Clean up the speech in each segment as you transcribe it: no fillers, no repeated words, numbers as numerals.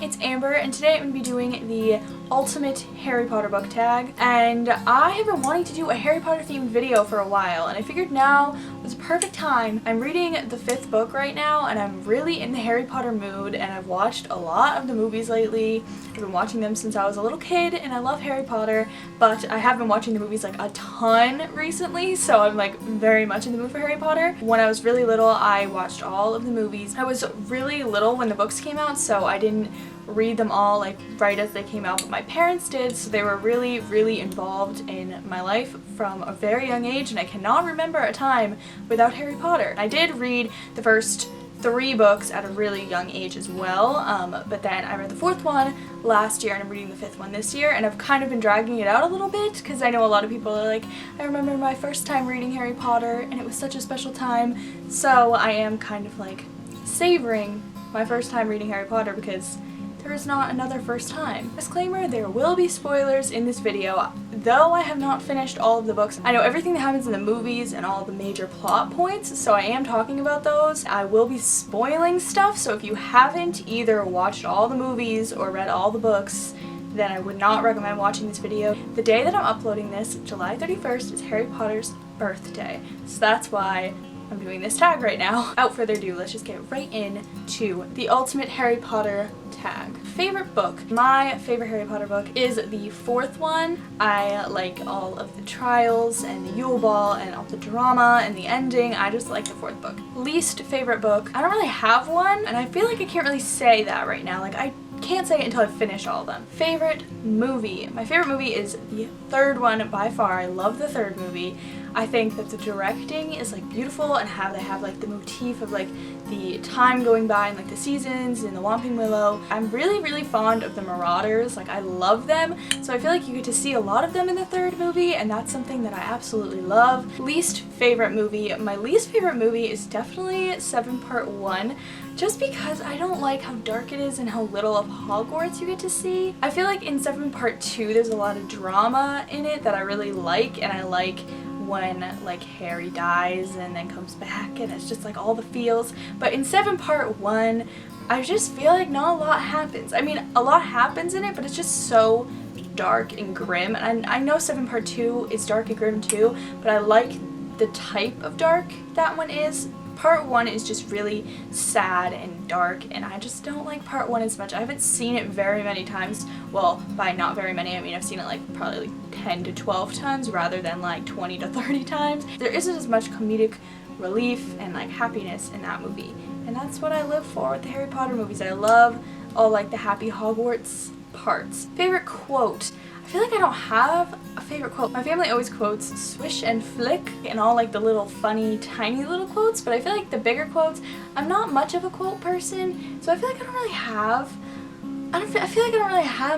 it's Amber, and today I'm going to be doing the ultimate Harry Potter book tag, and I have been wanting to do a Harry Potter themed video for a while, and I figured now was a perfect time. I'm reading the 5th book right now, and I'm really in the Harry Potter mood, and I've watched a lot of the movies lately. I've been watching them since I was a little kid, and I love Harry Potter, but I have been watching the movies like a ton recently, so I'm like very much in the mood for Harry Potter. When I was really little, I watched all of the movies. I was really little when the books came out, so I didn't read them all like right as they came out, but my parents did, so they were really involved in my life from a very young age, and I cannot remember a time without Harry Potter. I did read the first 3 books at a really young age as well, but then I read the 4th one last year and I'm reading the 5th one this year, and I've kind of been dragging it out a little bit because I know a lot of people are like, I remember my first time reading Harry Potter and it was such a special time, so I am kind of like savoring my first time reading Harry Potter because there is not another first time. Disclaimer, there will be spoilers in this video. Though I have not finished all of the books, I know everything that happens in the movies and all the major plot points, so I am talking about those. I will be spoiling stuff, so if you haven't either watched all the movies or read all the books, then I would not recommend watching this video. The day that I'm uploading this, July 31st, is Harry Potter's birthday, so that's why I'm doing this tag right now. Without further ado, let's just get right into the ultimate Harry Potter tag. Favorite book. My favorite Harry Potter book is the 4th one. I like all of the trials and the Yule Ball and all the drama and the ending. I just like the 4th book. Least favorite book. I don't really have one, and I feel like I can't really say that right now. Like, I can't say it until I finish all of them. Favorite movie. My favorite movie is the 3rd one by far. I love the 3rd movie. I think that the directing is like beautiful, and how they have like the motif of like the time going by and like the seasons and the Whomping Willow. I'm really fond of the Marauders. Like, I love them, so I feel like you get to see a lot of them in the 3rd movie, and that's something that I absolutely love. Least favorite movie. My least favorite movie is definitely 7 Part 1, just because I don't like how dark it is and how little of Hogwarts you get to see. I feel like in 7 Part 2 there's a lot of drama in it that I really like, and I like when like Harry dies and then comes back, and it's just like all the feels. But in 7 Part 1, I just feel like not a lot happens. I mean, a lot happens in it, but it's just so dark and grim. And I know 7 Part 2 is dark and grim too, but I like the type of dark that one is. Part 1 is just really sad and dark, and I just don't like Part 1 as much. I haven't seen it very many times. Well, by not very many, I mean I've seen it like probably like 10 to 12 times rather than like 20 to 30 times. There isn't as much comedic relief and like happiness in that movie, and that's what I live for with the Harry Potter movies. I love all like the happy Hogwarts parts. Favorite quote. I feel like I don't have a favorite quote. My family always quotes swish and flick and all like the little funny tiny little quotes, but I feel like the bigger quotes, I'm not much of a quote person, so I feel like I don't really have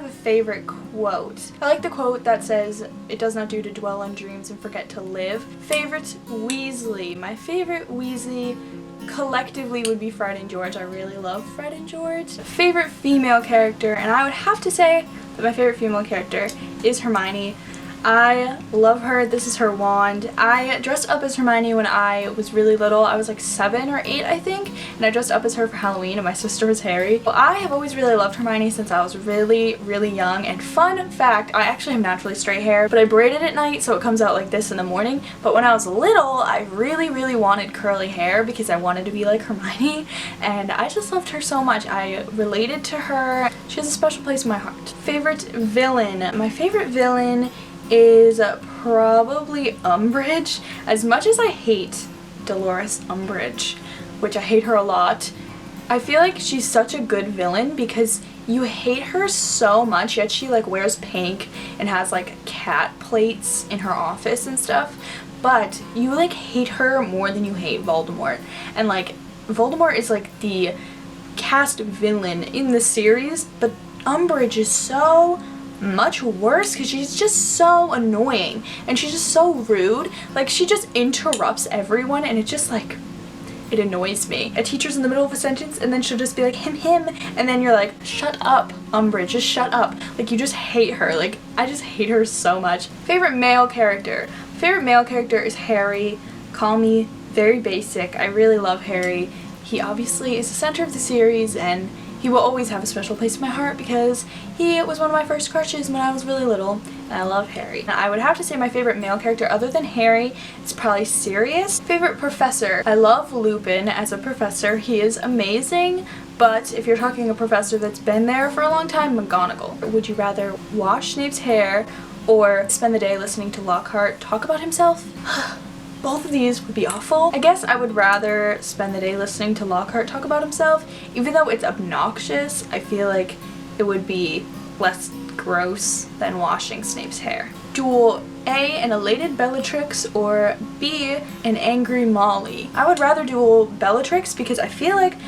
a favorite quote. I like the quote that says, "It does not do to dwell on dreams and forget to live." Favorite Weasley. My favorite Weasley collectively would be Fred and George. I really love Fred and George. Favorite female character, and I would have to say that my favorite female character is Hermione. I love her. This is her wand. I dressed up as Hermione when I was really little. I was like 7 or 8, I think, and I dressed up as her for Halloween, and my sister was Harry. Well, I have always really loved Hermione since I was really young, and fun fact, I actually have naturally straight hair, but I braid it at night so it comes out like this in the morning, but when I was little, I really wanted curly hair because I wanted to be like Hermione, and I just loved her so much. I related to her. She has a special place in my heart. Favorite villain. My favorite villain is probably Umbridge. As much as I hate Dolores Umbridge, which I hate her a lot, I feel like she's such a good villain because you hate her so much, yet she like wears pink and has like cat plates in her office and stuff, but you like hate her more than you hate Voldemort. And like Voldemort is like the cast villain in the series, but Umbridge is so much worse because she's just so annoying and she's just so rude. Like, she just interrupts everyone, and it just like, it annoys me. A teacher's in the middle of a sentence and then she'll just be like, him, and then you're like, shut up, Umbridge, just shut up. Like, you just hate her. Like, I just hate her so much. Favorite male character. Favorite male character is Harry. Call me very basic. I really love Harry. He obviously is the center of the series, and He will always have a special place in my heart because he was one of my first crushes when I was really little, and I love Harry. Now, I would have to say my favorite male character other than Harry is probably Sirius. Favorite professor. I love Lupin as a professor. He is amazing, but if you're talking a professor that's been there for a long time, McGonagall. Would you rather wash Snape's hair or spend the day listening to Lockhart talk about himself? Both of these would be awful. I guess I would rather spend the day listening to Lockhart talk about himself. Even though it's obnoxious, I feel like it would be less gross than washing Snape's hair. Duel A, an elated Bellatrix, or B, an angry Molly. I would rather duel Bellatrix because I feel like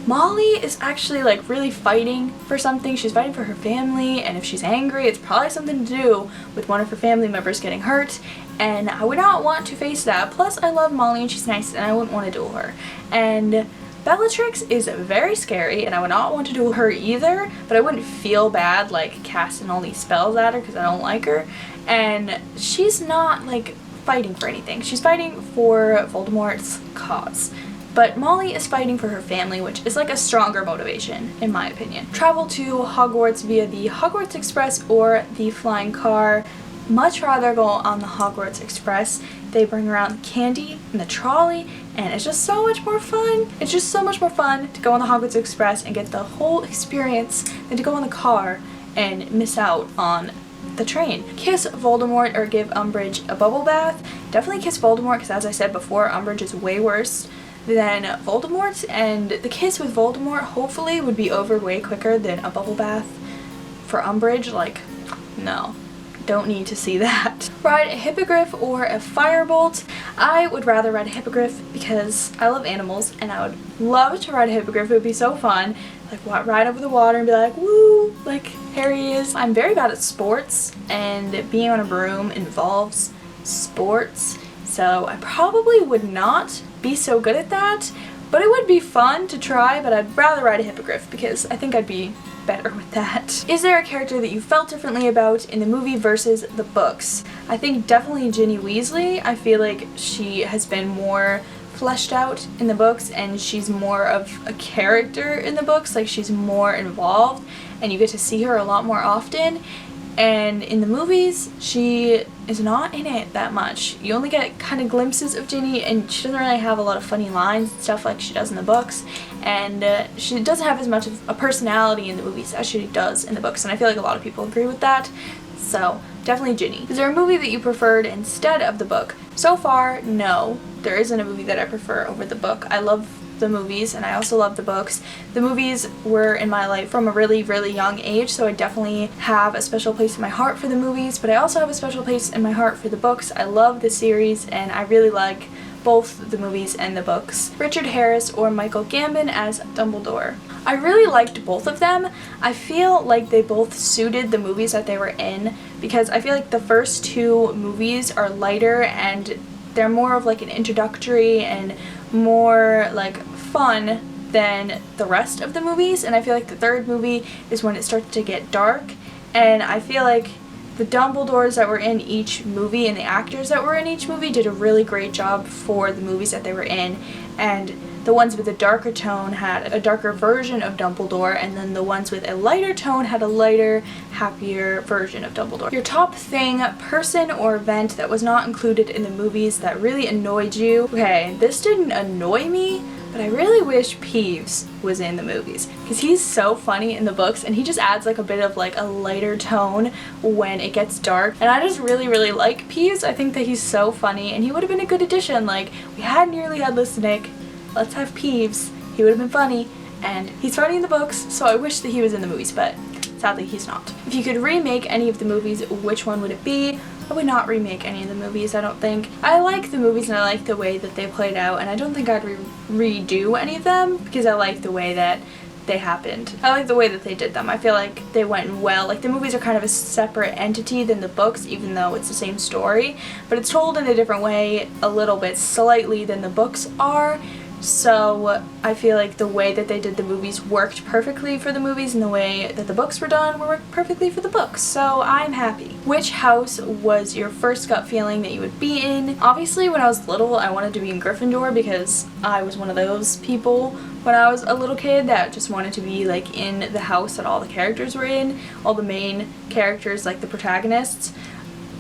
Molly is actually like really fighting for something. She's fighting for her family, and if she's angry, it's probably something to do with one of her family members getting hurt, and I would not want to face that. Plus, I love Molly and she's nice, and I wouldn't want to duel her. And Bellatrix is very scary, and I would not want to duel her either, but I wouldn't feel bad like casting all these spells at her because I don't like her. And she's not like fighting for anything. She's fighting for Voldemort's cause. But Molly is fighting for her family, which is like a stronger motivation, in my opinion. Travel to Hogwarts via the Hogwarts Express or the flying car. Much rather go on the Hogwarts Express. They bring around candy in the trolley, and it's just so much more fun. It's just so much more fun to go on the Hogwarts Express and get the whole experience than to go on the car and miss out on the train. Kiss Voldemort or give Umbridge a bubble bath. Definitely kiss Voldemort because, as I said before, Umbridge is way worse than Voldemort, and the kiss with Voldemort hopefully would be over way quicker than a bubble bath for Umbridge. Like, no, don't need to see that. Ride a hippogriff or a firebolt. I would rather ride a hippogriff because I love animals, and I would love to ride a hippogriff. It would be so fun. Like, ride over the water and be like, woo, like Harry is. I'm very bad at sports, and being on a broom involves sports, so I probably would not be so good at that, but it would be fun to try. But I'd rather ride a hippogriff because I think I'd be better with that. Is there a character that you felt differently about in the movie versus the books? I think definitely Ginny Weasley. I feel like she has been more fleshed out in the books, and she's more of a character in the books. Like, she's more involved and you get to see her a lot more often. And in the movies, she is not in it that much. You only get kind of glimpses of Ginny, and she doesn't really have a lot of funny lines and stuff like she does in the books. And she doesn't have as much of a personality in the movies as she does in the books, and I feel like a lot of people agree with that. So definitely Ginny. Is there a movie that you preferred instead of the book? So far, no. There isn't a movie that I prefer over the book. I love the movies, and I also love the books. The movies were in my life from a really, really young age, so I definitely have a special place in my heart for the movies, but I also have a special place in my heart for the books. I love the series, and I really like both the movies and the books. Richard Harris or Michael Gambon as Dumbledore. I really liked both of them. I feel like they both suited the movies that they were in, because I feel like the first two movies are lighter and they're more of like an introductory and more like fun than the rest of the movies, and I feel like the third movie is when it starts to get dark, and I feel like the Dumbledores that were in each movie and the actors that were in each movie did a really great job for the movies that they were in, and the ones with a darker tone had a darker version of Dumbledore, and then the ones with a lighter tone had a lighter, happier version of Dumbledore. Your top thing, person, or event that was not included in the movies that really annoyed you. Okay, this didn't annoy me, but I really wish Peeves was in the movies because he's so funny in the books, and he just adds like a bit of like a lighter tone when it gets dark, and I just really, really like Peeves. I think that he's so funny, and he would have been a good addition. Like, we had Nearly Headless Nick, let's have Peeves. He would have been funny, and he's funny in the books, so I wish that he was in the movies, but sadly he's not. If you could remake any of the movies, which one would it be? I would not remake any of the movies, I don't think. I like the movies and I like the way that they played out, and I don't think I'd redo any of them because I like the way that they happened. I like the way that they did them. I feel like they went well. Like, the movies are kind of a separate entity than the books, even though it's the same story, but it's told in a different way a little bit slightly than the books are. so I feel like the way that they did the movies worked perfectly for the movies, and the way that the books were done worked perfectly for the books, so I'm happy. Which house was your first gut feeling that you would be in? Obviously when I was little I wanted to be in Gryffindor because I was one of those people when I was a little kid that just wanted to be like in the house that all the characters were in, all the main characters, like the protagonists.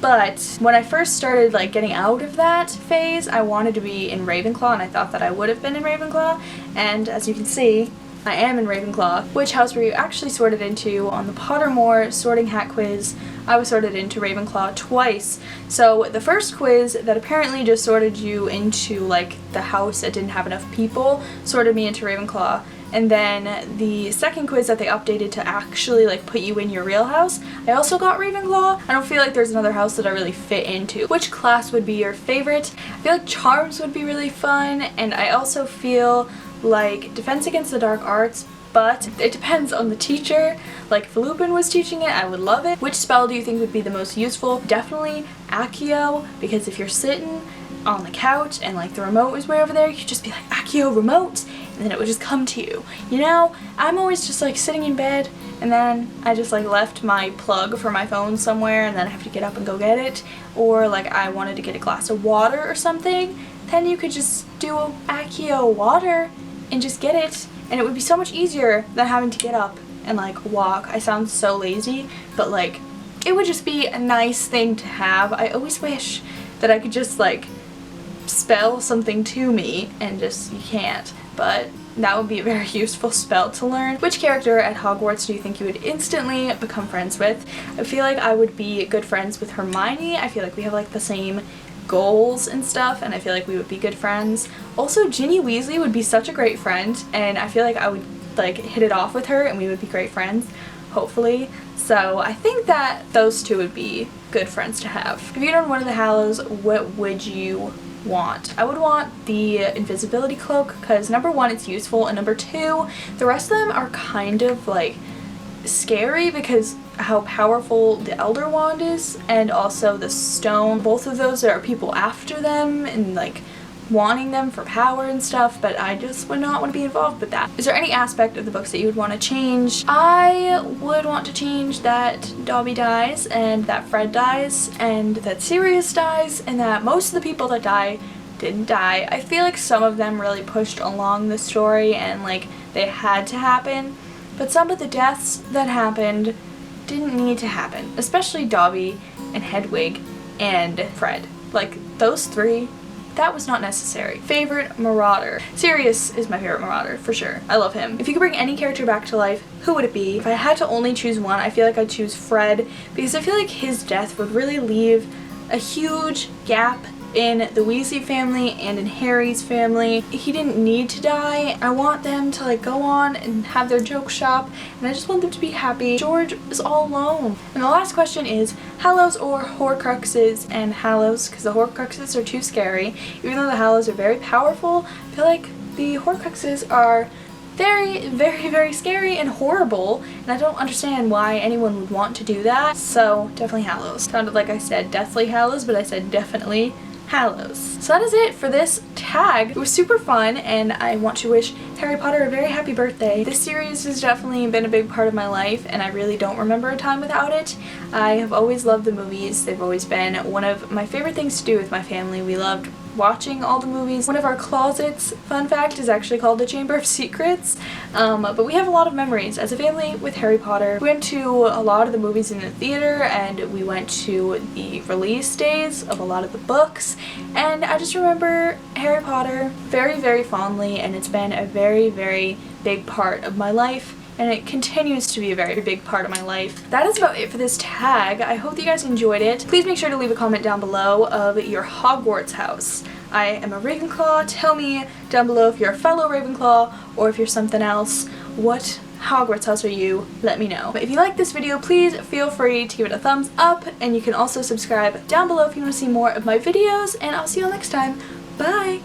But when I first started like getting out of that phase, I wanted to be in Ravenclaw, and I thought that I would have been in Ravenclaw, and as you can see, I am in Ravenclaw. Which house were you actually sorted into? On the Pottermore sorting hat quiz, I was sorted into Ravenclaw twice. So the first quiz that apparently just sorted you into like the house that didn't have enough people sorted me into Ravenclaw. And then the second quiz that they updated to actually like put you in your real house, I also got Ravenclaw. I don't feel like there's another house that I really fit into. Which class would be your favorite? I feel like Charms would be really fun, and I also feel like Defense Against the Dark Arts, but it depends on the teacher. Like if Lupin was teaching it, I would love it. Which spell do you think would be the most useful? Definitely Accio, because if you're sitting on the couch and like the remote is way over there, you could just be like Accio remote, and then it would just come to you. You know, I'm always just like sitting in bed and then I just like left my plug for my phone somewhere and then I have to get up and go get it, or like I wanted to get a glass of water or something, then you could just do Accio water and just get it, and it would be so much easier than having to get up and like walk. I sound so lazy, but like it would just be a nice thing to have. I always wish that I could just like spell something to me, and just you can't, but that would be a very useful spell to learn. Which character at Hogwarts do you think you would instantly become friends with? I feel like I would be good friends with Hermione. I feel like we have like the same goals and stuff, and I feel like we would be good friends. Also, Ginny Weasley would be such a great friend, and I feel like I would like hit it off with her and we would be great friends, hopefully. So I think that those two would be good friends to have. If you done one of the Hallows, what would you want? I would want the invisibility cloak because number one, it's useful, and number two, the rest of them are kind of like scary because how powerful the Elder Wand is, and also the stone. Both of those, there are people after them and like wanting them for power and stuff, but I just would not want to be involved with that. Is there any aspect of the books that you would want to change? I would want to change that Dobby dies, and that Fred dies, and that Sirius dies, and that most of the people that die didn't die. I feel like some of them really pushed along the story and like they had to happen, but some of the deaths that happened didn't need to happen, especially Dobby and Hedwig and Fred. Like those three, that was not necessary. Favorite Marauder? Sirius is my favorite Marauder, for sure. I love him. If you could bring any character back to life, who would it be? If I had to only choose one, I feel like I'd choose Fred, because I feel like his death would really leave a huge gap in the Weasley family and in Harry's family. He didn't need to die. I want them to like go on and have their joke shop, and I just want them to be happy. George is all alone. And the last question is Hallows or Horcruxes? And Hallows, because the Horcruxes are too scary. Even though the Hallows are very powerful, I feel like the Horcruxes are very, very, very scary and horrible, and I don't understand why anyone would want to do that. So definitely Hallows. Sounded like I said Deathly Hallows, but I said definitely Hallows. So that is it for this tag. It was super fun, and I want to wish Harry Potter a very happy birthday. This series has definitely been a big part of my life, and I really don't remember a time without it. I have always loved the movies. They've always been one of my favorite things to do with my family. We loved watching all the movies. One of our closets, fun fact, is actually called the Chamber of Secrets, but we have a lot of memories as a family with Harry Potter. We went to a lot of the movies in the theater, and we went to the release days of a lot of the books, and I just remember Harry Potter very, very fondly, and it's been a very, very big part of my life, and it continues to be a very big part of my life. That is about it for this tag. I hope that you guys enjoyed it. Please make sure to leave a comment down below of your Hogwarts house. I am a Ravenclaw. Tell me down below if you're a fellow Ravenclaw or if you're something else. What Hogwarts house are you? Let me know. If you like this video, please feel free to give it a thumbs up, and you can also subscribe down below if you want to see more of my videos, and I'll see you all next time. Bye!